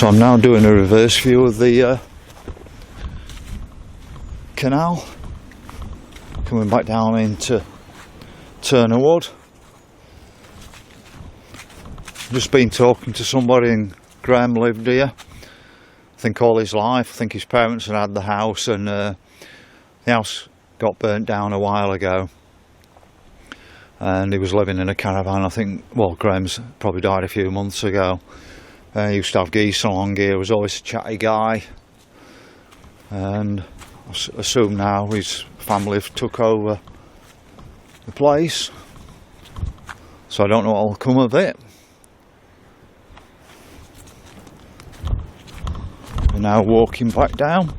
So I'm now doing a reverse view of the canal, coming back down into Turnerwood. Just been talking to somebody, and Graham lived here, I think all his life. I think his parents had the house, and the house got burnt down a while ago, and he was living in a caravan. I think, well, Graham's probably died a few months ago. He used to have geese along here, was always a chatty guy, and I assume now his family have took over the place, so I don't know what will come of it. We're now walking back down.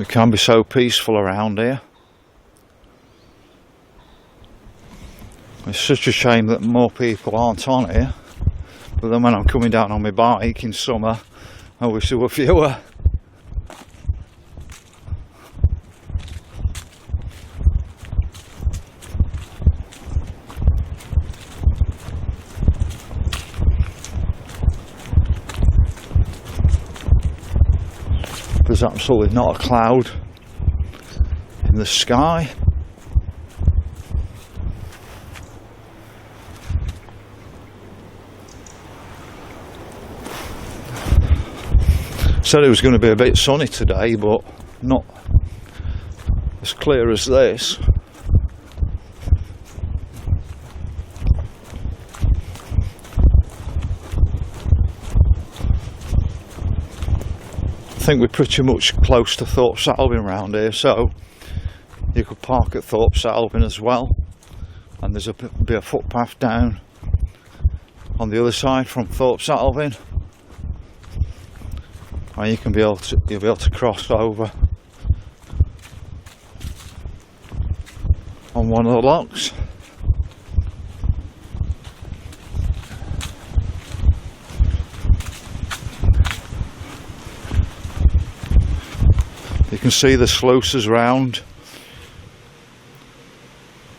It can be so peaceful around here. It's such a shame that more people aren't on here, but then when I'm coming down on my bike in summer, I wish there were fewer. There's absolutely not a cloud in the sky. Said it was going to be a bit sunny today, but not as clear as this. I think we're pretty much close to Thorpe around here, so you could park at Thorpe as well, and there's be a footpath down on the other side from Thorpe, and you can be able to, you'll be able to cross over on one of the locks. You can see the sluices round,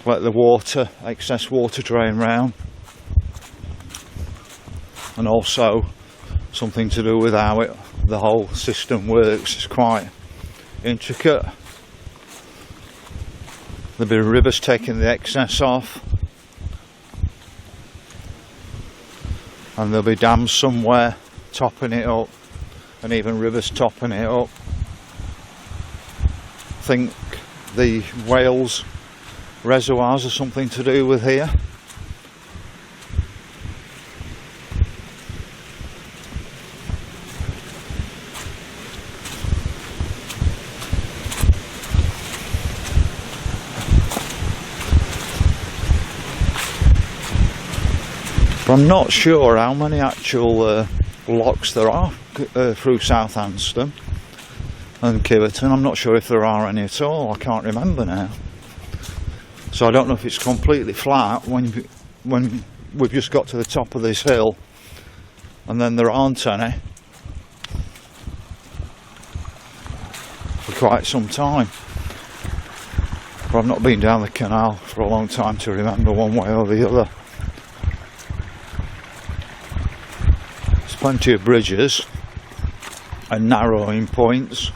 let the water, excess water drain round, and also something to do with how the whole system works. It's quite intricate. There'll be rivers taking the excess off, and there'll be dams somewhere topping it up, and even rivers topping it up. I think the Wales reservoirs are something to do with here. But I'm not sure how many actual locks there are through Southampton and Kiverton. I'm not sure if there are any at all. I can't remember now. So I don't know if it's completely flat when we've just got to the top of this hill and then there aren't any for quite some time. But I've not been down the canal for a long time to remember one way or the other. There's plenty of bridges and narrowing points.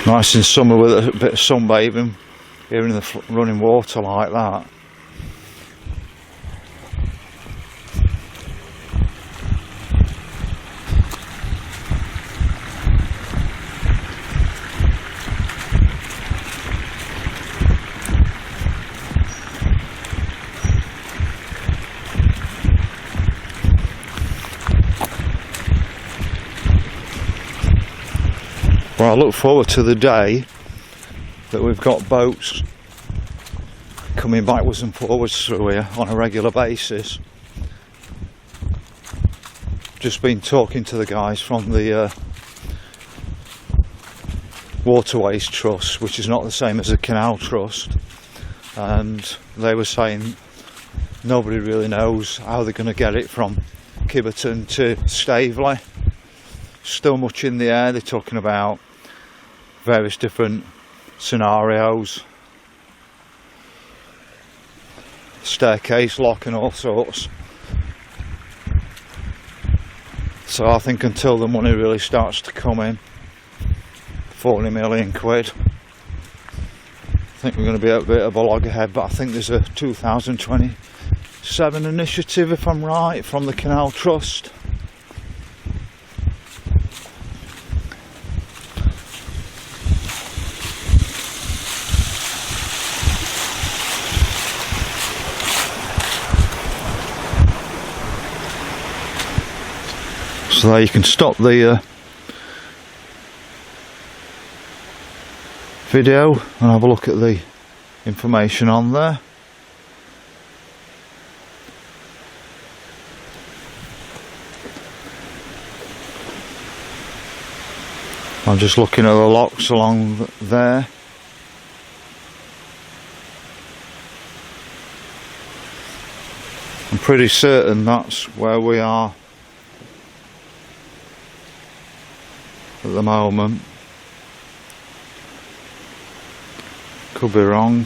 Nice in summer with a bit of sunbathing here in the running water like that. Well, I look forward to the day that we've got boats coming backwards and forwards through here on a regular basis. Just been talking to the guys from the Waterways Trust, which is not the same as the Canal Trust, and they were saying nobody really knows how they're going to get it from Kiverton to Staveley. Still much in the air. They're talking about various different scenarios, staircase lock and all sorts. So I think until the money really starts to come in, 40 million quid, I think we're going to be a bit of a loggerhead. But I think there's a 2027 initiative, if I'm right, from the Canal Trust. So there you can stop the video and have a look at the information on there. I'm just looking at the locks along there. I'm pretty certain that's where we are at the moment. Could be wrong.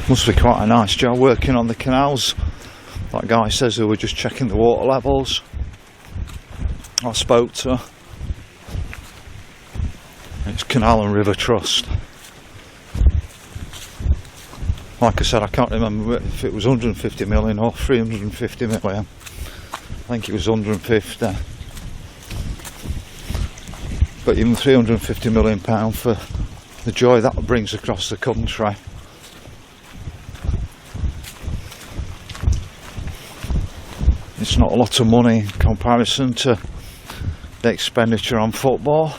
Must be quite a nice job working on the canals. That guy says they were just checking the water levels. I spoke to her. It's Canal and River Trust. Like I said, I can't remember if it was 150 million or 350 million. I think it was 150. But even 350 million pound for the joy that brings across the country. It's not a lot of money in comparison to the expenditure on football.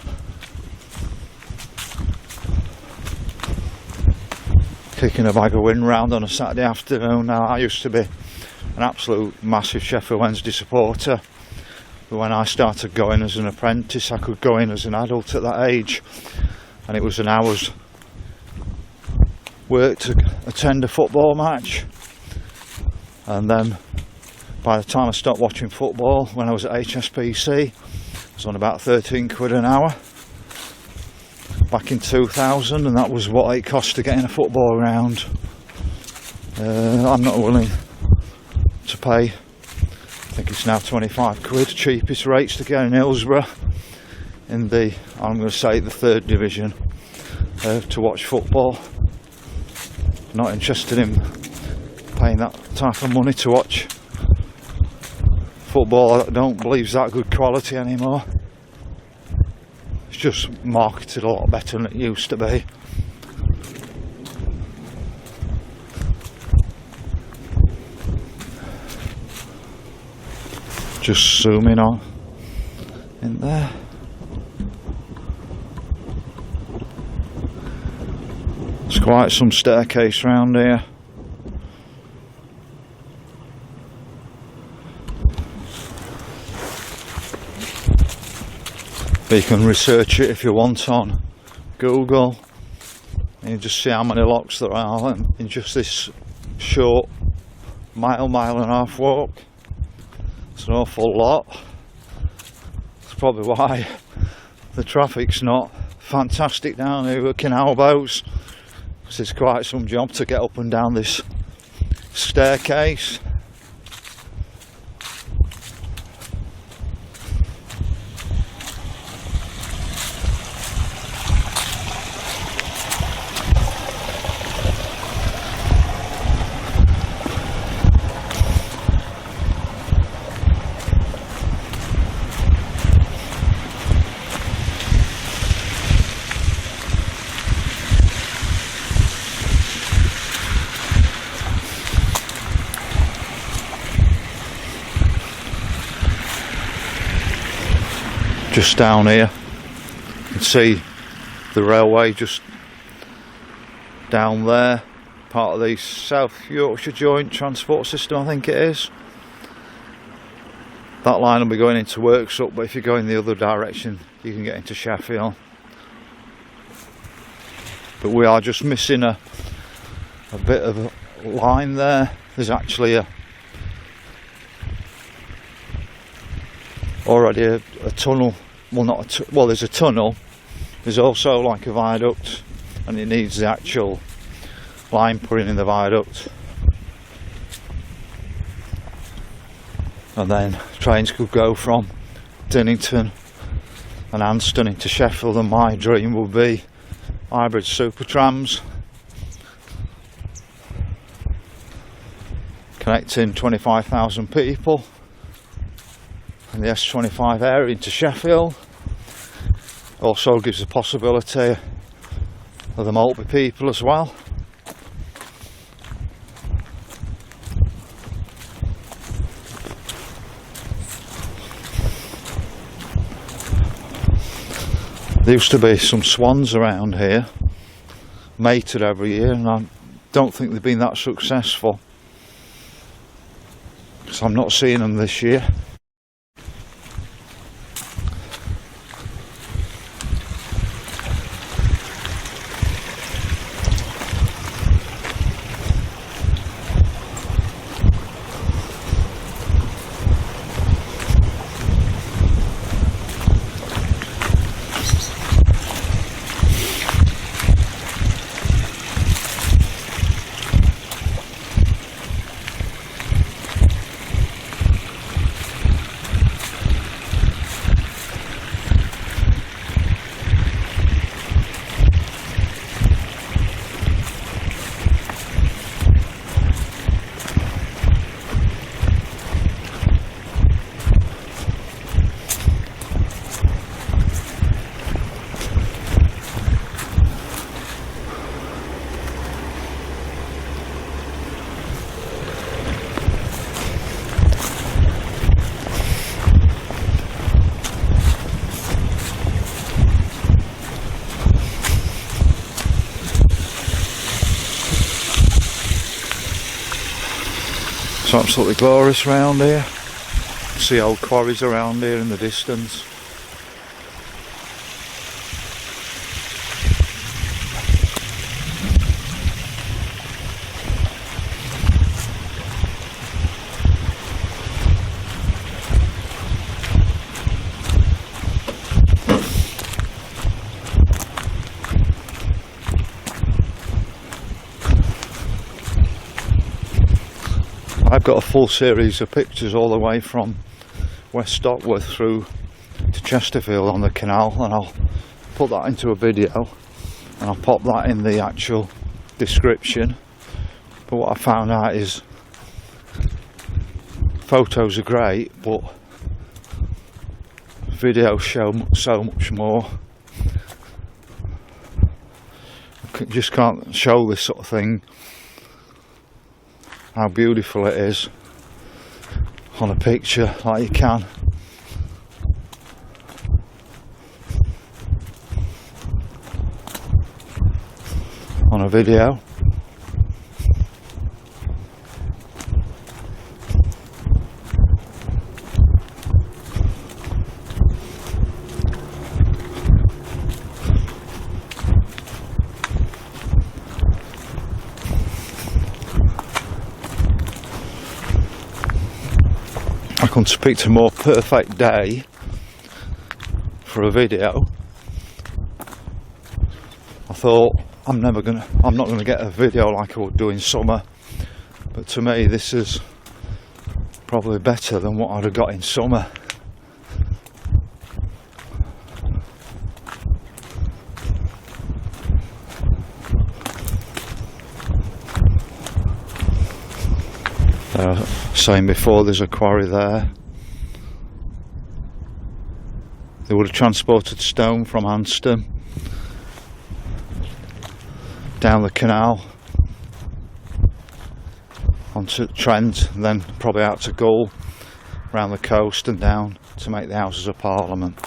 Kicking a bag of wind round on a Saturday afternoon. Now, I used to be an absolute massive Sheffield Wednesday supporter, but when I started going as an apprentice, I could go in as an adult at that age, and it was an hour's work to attend a football match. And then by the time I stopped watching football, when I was at HSBC, I was on about 13 quid an hour back in 2000, and that was what it cost to get in a football ground. I'm not willing to pay, I think it's now 25 quid, cheapest rates to get in Hillsborough in the, I'm going to say, the third division to watch football. Not interested in paying that type of money to watch football. I don't believe is that good quality anymore. It's just marketed a lot better than it used to be. Just zooming on in there. There's quite some staircase round here. But you can research it if you want on Google, and you just see how many locks there are in just this short mile and a half walk. It's an awful lot. That's probably why the traffic's not fantastic down here with canal boats, because it's quite some job to get up and down this staircase. Just down here, you can see the railway just down there, part of the South Yorkshire Joint Transport System, I think it is. That line will be going into Worksop, but if you go in the other direction you can get into Sheffield. But we are just missing a bit of a line there. There's actually already a tunnel. Well, not well, there's a tunnel. There's also like a viaduct, and it needs the actual line put in the viaduct. And then trains could go from Dinnington and Anston into Sheffield, and my dream would be hybrid super trams connecting 25,000 people and the S25 area into Sheffield. Also gives the possibility of the Maltby people as well. There used to be some swans around here, mated every year, and I don't think they've been that successful, so I'm not seeing them this year. It's absolutely glorious around here. See old quarries around here in the distance. I've got a full series of pictures all the way from West Stockworth through to Chesterfield on the canal, and I'll put that into a video and I'll pop that in the actual description. But what I found out is photos are great, but videos show so much more. I just can't show this sort of thing, how beautiful it is on a picture like you can on a video. couldn't have picked a more perfect day for a video. I thought I'm not gonna get a video like I would do in summer, but to me this is probably better than what I'd have got in summer. Saying before, there's a quarry there. They would have transported stone from Anston down the canal onto Trent, and then probably out to Gull, round the coast and down to make the Houses of Parliament.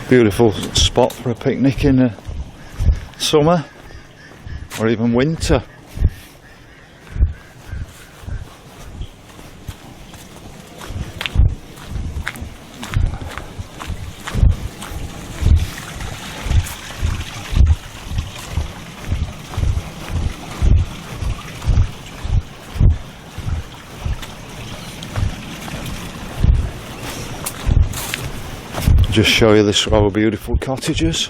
Beautiful spot for a picnic in the summer or even winter. Just show you this row of beautiful cottages.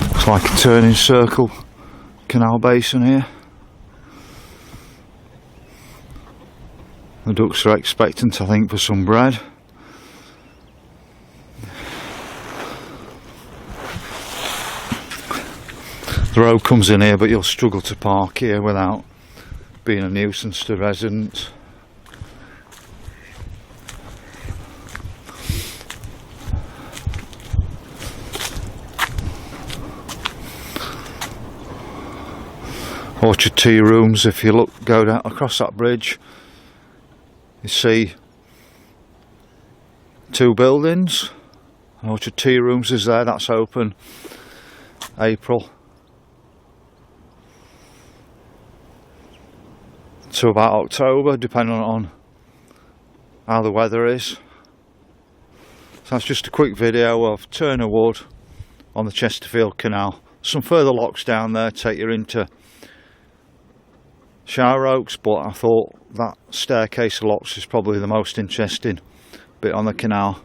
Looks like a turning circle canal basin here. The ducks are expectant, I think, for some bread. The road comes in here, but you'll struggle to park here without being a nuisance to residents. Orchard tea rooms. If you go down across that bridge, you see two buildings. Orchard tea rooms is there. That's open April to about October, depending on how the weather is. So that's just a quick video of Turnerwood on the Chesterfield Canal. Some further locks down there take you into Shower Oaks, but I thought that staircase of locks is probably the most interesting bit on the canal.